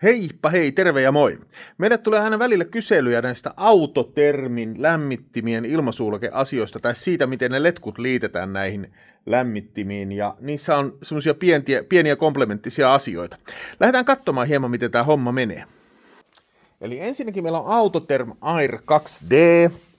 Heippa hei, terve ja moi. Meille tulee aina välillä kyselyjä näistä autotermin lämmittimien ilmansuojakeasioista tai siitä, miten ne letkut liitetään näihin lämmittimiin, ja niissä on semmoisia pieniä komplementtisia asioita. Lähdetään katsomaan hieman, miten tämä homma menee. Eli ensinnäkin meillä on Autotherm Air 2D,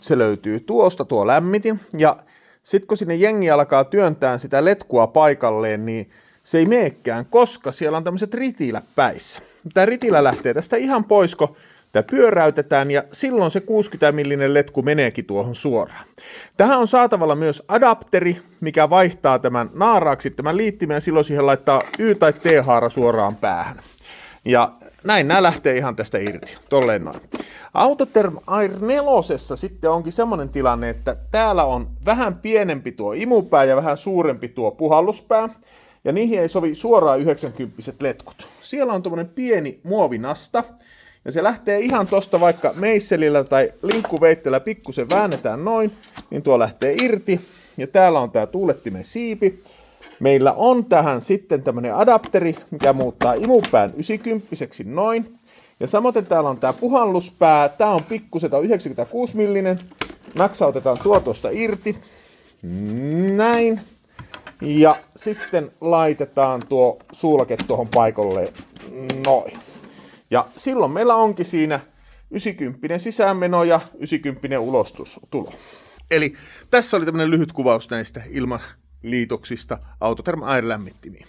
se löytyy tuosta tuo lämmitin, ja sitten kun sinne jengi alkaa työntää sitä letkua paikalleen, niin se ei meekään, koska siellä on tämmöiset ritilät päissä. Tämä ritilä lähtee tästä ihan pois, kun tämä pyöräytetään, ja silloin se 60-millinen letku meneekin tuohon suoraan. Tähän on saatavalla myös adapteri, mikä vaihtaa tämän naaraaksi tämän liittimen, ja silloin siihen laittaa Y- tai T-haara suoraan päähän. Ja näin nämä lähtee ihan tästä irti, tolleen noin. Autotherm Air 4 sitten onkin semmoinen tilanne, että täällä on vähän pienempi tuo imupää ja vähän suurempi tuo puhalluspää. Ja niihin ei sovi suoraan 90-kymppiset letkut. Siellä on tommonen pieni muovinasta. Ja se lähtee ihan tosta vaikka meisselillä tai linkkuveitteellä pikkusen väännetään noin. Niin tuo lähtee irti. Ja täällä on tää tuulettimen siipi. Meillä on tähän sitten tämmönen adapteri, mikä muuttaa imupään 90-kymppiseksi noin. Ja samoin täällä on tää puhalluspää. Tää on pikkusen, tää on 96 millinen. Naksautetaan tuo tuosta irti. Näin. Ja sitten laitetaan tuo sulke tuohon paikalle noin. Ja silloin meillä onkin siinä 90 sisäänmeno ja 90 ulostulo. Eli tässä oli tämmöinen lyhyt kuvaus näistä ilmaliitoksista Autotherm Air lämmittimiin.